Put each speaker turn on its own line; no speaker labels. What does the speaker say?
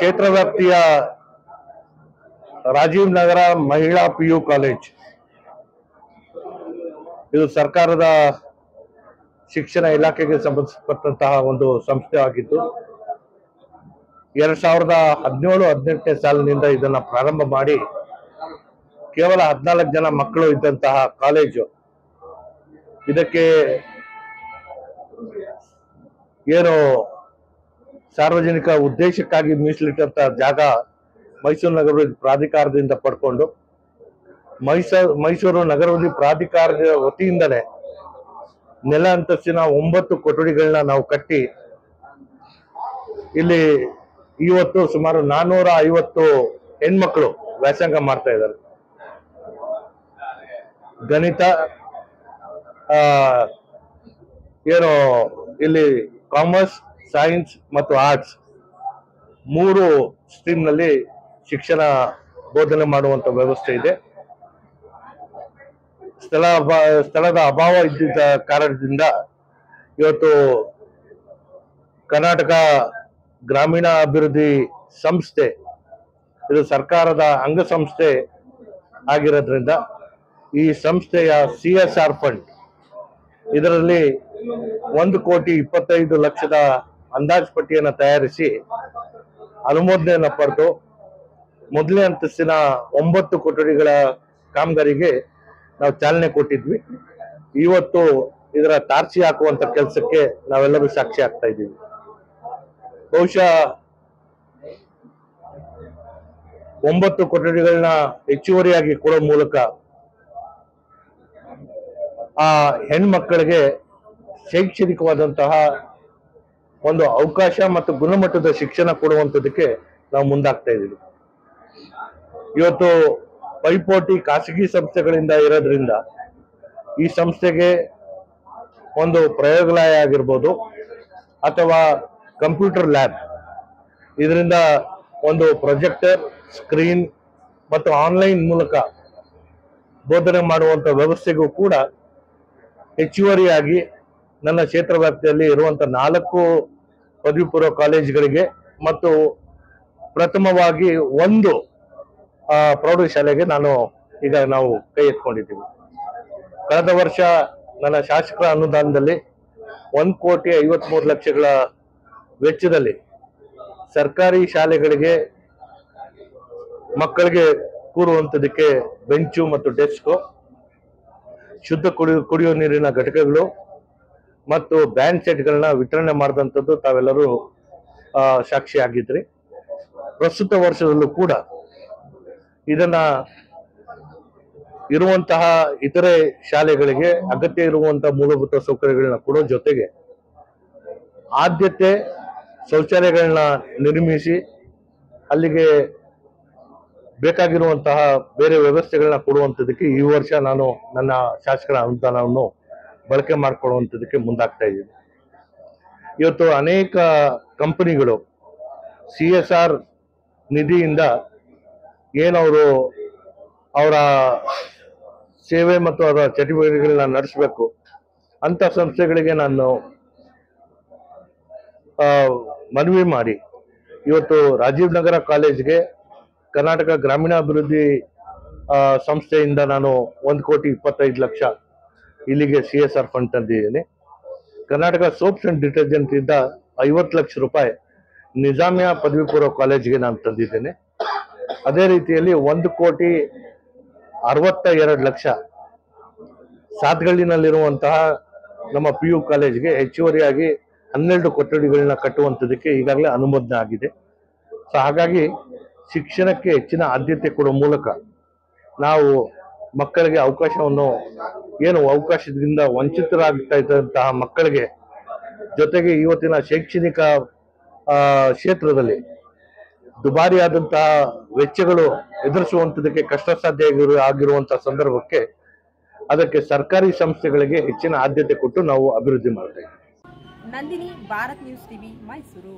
ಕ್ಷೇತ್ರ ವ್ಯಾಪ್ತಿಯ ರಾಜೀವ್ ನಗರ ಮಹಿಳಾ PU ಕಾಲೇಜ್ ಇದು ಸರ್ಕಾರದ ಶಿಕ್ಷಣ ಇಲಾಖೆಗೆ ಸಂಬಂಧಪಟ್ಟಂತಹ ಒಂದು ಸಂಸ್ಥೆ ಆಗಿದ್ದು 2017-18ನೇ ಸಾಲಿನಿಂದ ಇದನ್ನ ಪ್ರಾರಂಭ ಮಾಡಿ ಕೇವಲ 14 ಜನ ಮಕ್ಕಳು ಇದ್ದಂತಹ ಕಾಲೇಜು ಇದಕ್ಕೆ ಏನು ಸಾರ್ವಜನಿಕ ಉದ್ದೇಶಕ್ಕಾಗಿ ಮೀಸಲಿಟ್ಟಂತಹ ಜಾಗ ಮೈಸೂರು ನಗರಾಭಿವೃದ್ಧಿ ಪ್ರಾಧಿಕಾರದಿಂದ ಪಡ್ಕೊಂಡು ಮೈಸೂರು ನಗರಾಭಿವೃದ್ಧಿ ಪ್ರಾಧಿಕಾರದ ವತಿಯಿಂದಲೇ ನೆಲ ಅಂತಸ್ತಿನ 9 ಕೊಠಡಿಗಳನ್ನ ನಾವು ಕಟ್ಟಿ ಇಲ್ಲಿ ಇವತ್ತು ಸುಮಾರು 450 ಹೆಣ್ಮಕ್ಳು ವ್ಯಾಸಂಗ ಮಾಡ್ತಾ ಇದ್ದಾರೆ. ಗಣಿತ ಏನು ಇಲ್ಲಿ ಕಾಮರ್ಸ್, ಸೈನ್ಸ್ ಮತ್ತು ಆರ್ಟ್ಸ್ 3 ಸ್ಟ್ರೀಮ್ ನಲ್ಲಿ ಶಿಕ್ಷಣ ಬೋಧನೆ ಮಾಡುವಂತ ವ್ಯವಸ್ಥೆ ಇದೆ. ಸ್ಥಳದ ಅಭಾವ ಇದ್ದಿದ್ದ ಕಾರಣದಿಂದ ಇವತ್ತು ಕರ್ನಾಟಕ ಗ್ರಾಮೀಣ ಅಭಿವೃದ್ಧಿ ಸಂಸ್ಥೆ ಇದು ಸರ್ಕಾರದ ಅಂಗಸಂಸ್ಥೆ ಆಗಿರೋದ್ರಿಂದ ಈ ಸಂಸ್ಥೆಯ CSR ಫಂಡ್ ಇದರಲ್ಲಿ 1,25,00,000 ಅಂದಾಜು ಪಟ್ಟಿಯನ್ನು ತಯಾರಿಸಿ ಅನುಮೋದನೆಯನ್ನು ಪಡೆದು ಮೊದಲನೇ ಅಂತಸ್ತಿನ 9 ಕೊಠಡಿಗಳ ಕಾಮಗಾರಿಗೆ ನಾವು ಚಾಲನೆ ಕೊಟ್ಟಿದ್ವಿ. ಇವತ್ತು ಇದರ ತಾರ್ಸಿ ಹಾಕುವಂತ ಕೆಲಸಕ್ಕೆ ನಾವೆಲ್ಲರೂ ಸಾಕ್ಷಿ ಆಗ್ತಾ ಇದ್ದೀವಿ. ಬಹುಶಃ 9 ಕೊಠಡಿಗಳನ್ನ ಹೆಚ್ಚುವರಿಯಾಗಿ ಕೊಡೋ ಮೂಲಕ ಆ ಹೆಣ್ಮಕ್ಕಳಿಗೆ ಶೈಕ್ಷಣಿಕವಾದಂತಹ ಒಂದು ಅವಕಾಶ ಮತ್ತು ಗುಣಮಟ್ಟದ ಶಿಕ್ಷಣ ಕೊಡುವಂಥದ್ದಕ್ಕೆ ನಾವು ಮುಂದಾಗ್ತಾ ಇದ್ದೀವಿ. ಇವತ್ತು ಪೈಪೋಟಿ ಖಾಸಗಿ ಸಂಸ್ಥೆಗಳಿಂದ ಇರೋದ್ರಿಂದ ಈ ಸಂಸ್ಥೆಗೆ ಒಂದು ಪ್ರಯೋಗಾಲಯ ಆಗಿರ್ಬೋದು ಅಥವಾ ಕಂಪ್ಯೂಟರ್ ಲ್ಯಾಬ್ ಇದರಿಂದ ಒಂದು ಪ್ರೊಜೆಕ್ಟರ್ ಸ್ಕ್ರೀನ್ ಮತ್ತು ಆನ್ಲೈನ್ ಮೂಲಕ ಬೋಧನೆ ಮಾಡುವಂತ ವ್ಯವಸ್ಥೆಗೂ ಕೂಡ ಹೆಚ್ಚುವರಿಯಾಗಿ ನನ್ನ ಕ್ಷೇತ್ರ ವ್ಯಾಪ್ತಿಯಲ್ಲಿ ಇರುವಂತಹ 4 ಪದವಿ ಪೂರ್ವ ಕಾಲೇಜುಗಳಿಗೆ ಮತ್ತು ಪ್ರಥಮವಾಗಿ 1 ಪ್ರೌಢಶಾಲೆಗೆ ನಾವು ಕೈ ಎತ್ಕೊಂಡಿದ್ದೀವಿ. ಕಳೆದ ವರ್ಷ ನನ್ನ ಶಾಸಕರ ಅನುದಾನದಲ್ಲಿ 1,53,00,000 ವೆಚ್ಚದಲ್ಲಿ ಸರ್ಕಾರಿ ಶಾಲೆಗಳಿಗೆ ಮಕ್ಕಳಿಗೆ ಕೂರುವಂತದಕ್ಕೆ ಬೆಂಚು ಮತ್ತು ಡೆಸ್ಕ್, ಶುದ್ಧ ಕುಡಿಯುವ ನೀರಿನ ಘಟಕಗಳು ಮತ್ತು ಬ್ಯಾಂಡ್ ಸೆಟ್ಗಳನ್ನ ವಿತರಣೆ ಮಾಡಿದಂಥದ್ದು ತಾವೆಲ್ಲರೂ ಸಾಕ್ಷಿಯಾಗಿದ್ರಿ. ಪ್ರಸ್ತುತ ವರ್ಷದಲ್ಲೂ ಕೂಡ ಇದನ್ನ ಇರುವಂತಹ ಇತರೆ ಶಾಲೆಗಳಿಗೆ ಅಗತ್ಯ ಇರುವಂತಹ ಮೂಲಭೂತ ಸೌಕರ್ಯಗಳನ್ನ ಕೊಡೋ ಜೊತೆಗೆ ಆದ್ಯತೆ ಶೌಚಾಲಯಗಳನ್ನ ನಿರ್ಮಿಸಿ ಅಲ್ಲಿಗೆ ಬೇಕಾಗಿರುವಂತಹ ಬೇರೆ ವ್ಯವಸ್ಥೆಗಳನ್ನ ಕೊಡುವಂಥದ್ದಕ್ಕೆ ಈ ವರ್ಷ ನಾನು ನನ್ನ ಶಾಸಕರ ಅನುದಾನವನ್ನು ಬಳಕೆ ಮಾಡಿಕೊಳ್ಳುವಂಥದ್ದಕ್ಕೆ ಮುಂದಾಗ್ತಾ ಇದ್ದೀನಿ. ಇವತ್ತು ಅನೇಕ ಕಂಪನಿಗಳು CSR ನಿಧಿಯಿಂದ ಏನವರು ಅವರ ಸೇವೆ ಮತ್ತು ಅವರ ಚಟುವಟಿಕೆಗಳನ್ನ ನಡೆಸಬೇಕು ಅಂತ ಸಂಸ್ಥೆಗಳಿಗೆ ನಾನು ಮನವಿ ಮಾಡಿ ಇವತ್ತು ರಾಜೀವ್ ನಗರ ಕಾಲೇಜ್ಗೆ ಕರ್ನಾಟಕ ಗ್ರಾಮೀಣಾಭಿವೃದ್ಧಿ ಸಂಸ್ಥೆಯಿಂದ ನಾನು 1,25,00,000 ಇಲ್ಲಿಗೆ CSR ಫಂಡ್ ತಂದಿದ್ದೀನಿ. ಕರ್ನಾಟಕ ಸೋಪ್ಸ್ ಅಂಡ್ ಡಿಟರ್ಜೆಂಟ್ ಇಂದ 50 ಲಕ್ಷ ರೂಪಾಯಿ ನಿಜಾಮಿಯಾ ಪದವಿ ಪೂರ್ವ ಕಾಲೇಜ್ಗೆ ನಾನು ತಂದಿದ್ದೇನೆ. ಅದೇ ರೀತಿಯಲ್ಲಿ 1,62,00,000 ಸಾತ್ಗಳ್ಳಿನಲ್ಲಿರುವಂತಹ ನಮ್ಮ PU ಕಾಲೇಜ್ಗೆ ಹೆಚ್ಚುವರಿಯಾಗಿ 12 ಕೊಠಡಿಗಳನ್ನ ಕಟ್ಟುವಂಥದ್ದಕ್ಕೆ ಈಗಾಗಲೇ ಅನುಮೋದನೆ ಆಗಿದೆ. ಸೊ ಹಾಗಾಗಿ ಶಿಕ್ಷಣಕ್ಕೆ ಹೆಚ್ಚಿನ ಆದ್ಯತೆ ಕೊಡುವ ಮೂಲಕ ನಾವು ಮಕ್ಕಳಿಗೆ ಅವಕಾಶದಿಂದ ವಂಚಿತರಾಗ್ತಾ ಇದ್ದಂತಹ ಮಕ್ಕಳಿಗೆ ಜೊತೆಗೆ ಇವತ್ತಿನ ಶೈಕ್ಷಣಿಕ ಕ್ಷೇತ್ರದಲ್ಲಿ ದುಬಾರಿಯಾದಂತಹ ವೆಚ್ಚಗಳು ಎದುರಿಸುವಂಥದ್ದಕ್ಕೆ ಕಷ್ಟ ಸಾಧ್ಯ ಆಗಿರುವಂತಹ ಸಂದರ್ಭಕ್ಕೆ ಅದಕ್ಕೆ ಸರ್ಕಾರಿ ಸಂಸ್ಥೆಗಳಿಗೆ ಹೆಚ್ಚಿನ ಆದ್ಯತೆ ಕೊಟ್ಟು ನಾವು ಅಭಿವೃದ್ಧಿ ಮಾಡ್ತಾ ಇದ್ದೀವಿ.
Nandini, Bharat news TV, Mysuru.